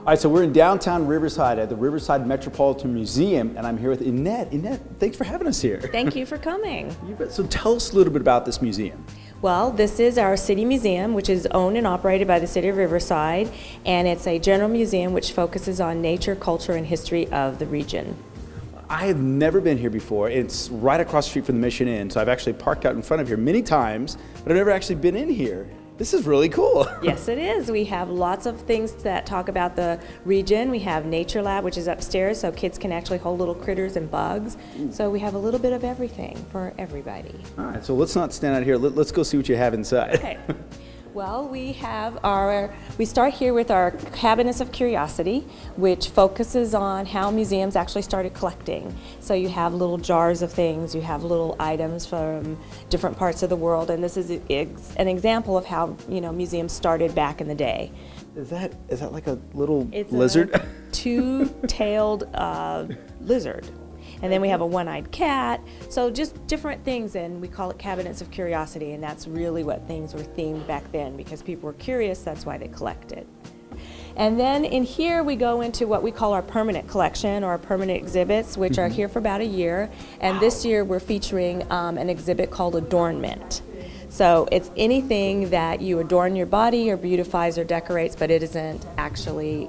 All right, so we're in downtown Riverside at the Riverside Metropolitan Museum, and I'm here with Annette. Annette, thanks for having us here. Thank you for coming. You bet. So tell us a little bit about this museum. Well, this is our city museum, which is owned and operated by the city of Riverside, and it's a general museum which focuses on nature, culture, and history of the region. I have never been here before. It's right across the street from the Mission Inn, so I've actually parked out in front of here many times, but I've never actually been in here. This is really cool. Yes, it is. We have lots of things that talk about the region. We have Nature Lab, which is upstairs, so kids can actually hold little critters and bugs. So we have a little bit of everything for everybody. All right, so let's not stand out here. Let's go see what you have inside. Okay. Well, we start here with our Cabinets of Curiosity, which focuses on how museums actually started collecting. So you have little jars of things, you have little items from different parts of the world, and this is an example of how, you know, museums started back in the day. Is that like a little lizard? It's a two-tailed lizard. And then we have a one-eyed cat, so just different things, and we call it Cabinets of Curiosity, and that's really what things were themed back then, because people were curious, that's why they collected. And then in here we go into what we call our permanent collection, or our permanent exhibits, which are here for about a year, and this year we're featuring an exhibit called Adornment. So it's anything that you adorn your body or beautifies or decorates, but it isn't actually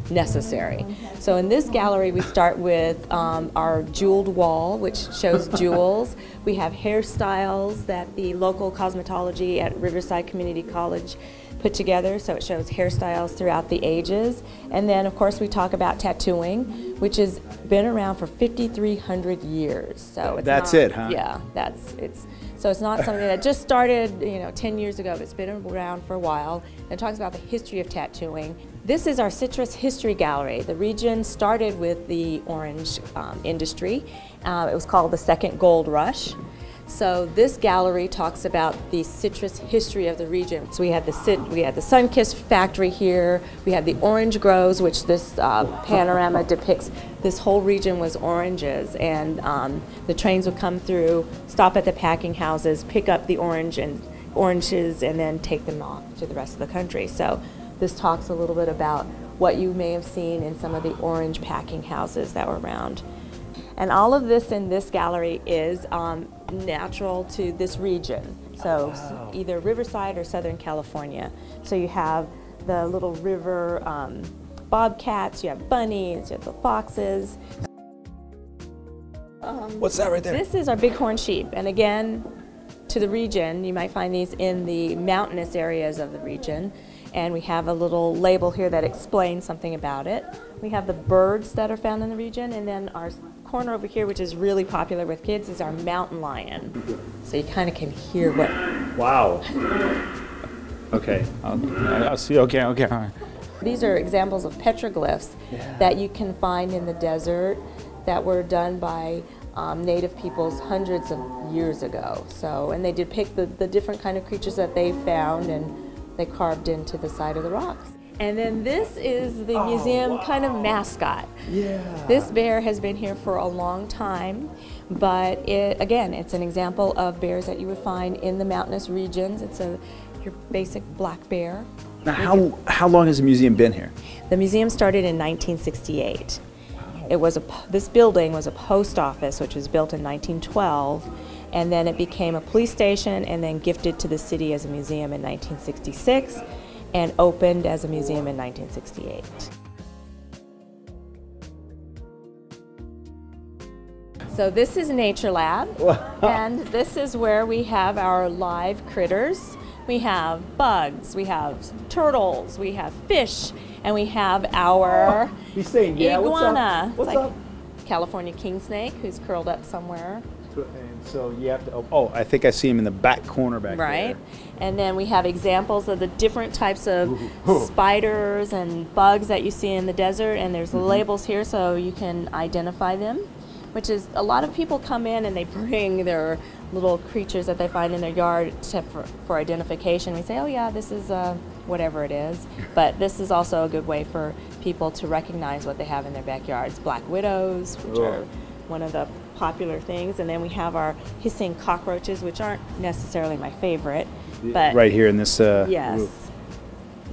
necessary. So in this gallery we start with our jeweled wall, which shows jewels. We have hairstyles that the local cosmetology at Riverside Community College put together, so it shows hairstyles throughout the ages. And then of course we talk about tattooing, which has been around for 5,300 years. So it's that's not, it, huh? Yeah, so it's not something that just started, you know, 10 years ago, but it's been around for a while. And it talks about the history of tattooing. This is our citrus history gallery. The region started with the orange industry. It was called the Second Gold Rush. So this gallery talks about the citrus history of the region. So we had the sun-kissed factory here. We had the orange groves, which this panorama depicts. This whole region was oranges, and the trains would come through, stop at the packing houses, pick up the oranges, and then take them off to the rest of the country. So this talks a little bit about what you may have seen in some of the orange packing houses that were around. And all of this in this gallery is natural to this region, so either Riverside or Southern California. So you have the little river bobcats, you have bunnies, you have the foxes. What's that right there? This is our bighorn sheep, and again, to the region, you might find these in the mountainous areas of the region. And we have a little label here that explains something about it. We have the birds that are found in the region, and then our corner over here, which is really popular with kids, is our mountain lion. So you kind of can hear what... Wow. Okay, I'll see, okay, all right. These are examples of petroglyphs that you can find in the desert that were done by native peoples hundreds of years ago. So, and they depict the different kind of creatures that they found, and they carved into the side of the rocks. And then this is the museum kind of mascot. Yeah. This bear has been here for a long time, but again, it's an example of bears that you would find in the mountainous regions. It's your basic black bear. Now, how long has the museum been here? The museum started in 1968. This building was a post office, which was built in 1912. And then it became a police station, and then gifted to the city as a museum in 1966, and opened as a museum in 1968. So this is Nature Lab, and this is where we have our live critters. We have bugs, we have turtles, we have fish, and we have our iguana. What's up? California king snake, who's curled up somewhere. And so you have to, I think I see him in the back corner back there. Right. And then we have examples of the different types of spiders and bugs that you see in the desert, and there's labels here so you can identify them, which is, a lot of people come in and they bring their little creatures that they find in their yard for identification. We say, oh yeah, this is whatever it is, but this is also a good way for people to recognize what they have in their backyards. Black widows, which are one of the popular things, and then we have our hissing cockroaches, which aren't necessarily my favorite, but right here in this yes, roof.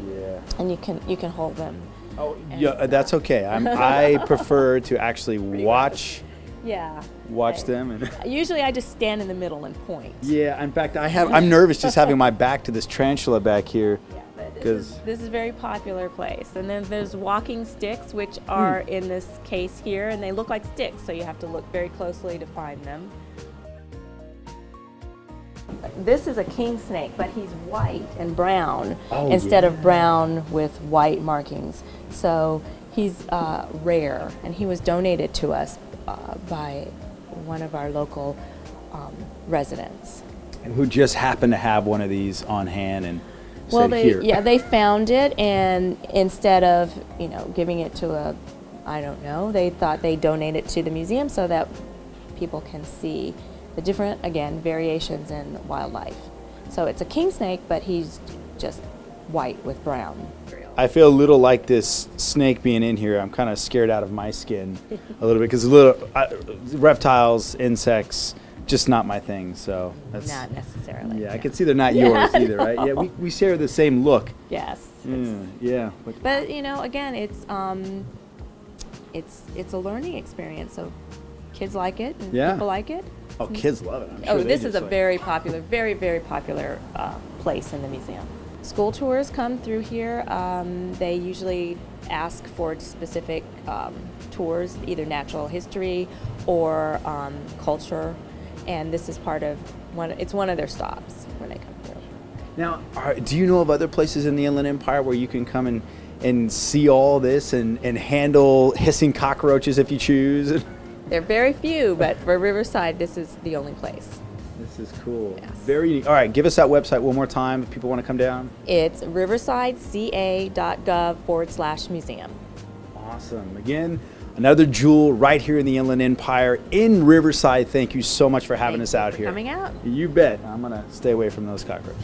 Yeah, and you can hold them. Oh, yeah, that's okay. I prefer to actually watch them. And Usually I just stand in the middle and point. yeah, in fact, I'm nervous just having my back to this tarantula back here. Yeah, but this is a very popular place. And then there's walking sticks, which are in this case here, and they look like sticks, so you have to look very closely to find them. This is a king snake, but he's white and brown instead of brown with white markings. So he's rare, and he was donated to us by one of our local residents. And who just happened to have one of these on hand and Well, said, here. yeah, they found it, and instead of giving it to a, I don't know, they thought they'd donate it to the museum so that people can see the different, again, variations in wildlife. So it's a king snake, but he's just white with brown. I feel a little like this snake being in here. I'm kind of scared out of my skin a little bit because reptiles, insects, just not my thing. So that's Not necessarily. yeah. I can see they're not yours either, right? Yeah, we share the same look. Yes. Yeah. But again, it's a learning experience. So kids like it, and people like it. Oh, kids love it. I'm sure This is a very popular, very, very popular place in the museum. School tours come through here. They usually ask for specific tours, either natural history or culture, and this is part of it's one of their stops when they come through. Now, do you know of other places in the Inland Empire where you can come and see all this and handle hissing cockroaches if you choose? There are very few, but for Riverside, this is the only place. This is cool. Yes. Very unique. All right, give us that website one more time if people want to come down. It's riversideca.gov/museum. Awesome. Again, another jewel right here in the Inland Empire in Riverside. Thank you so much for having us out here. Coming out. You bet. I'm going to stay away from those cockroaches.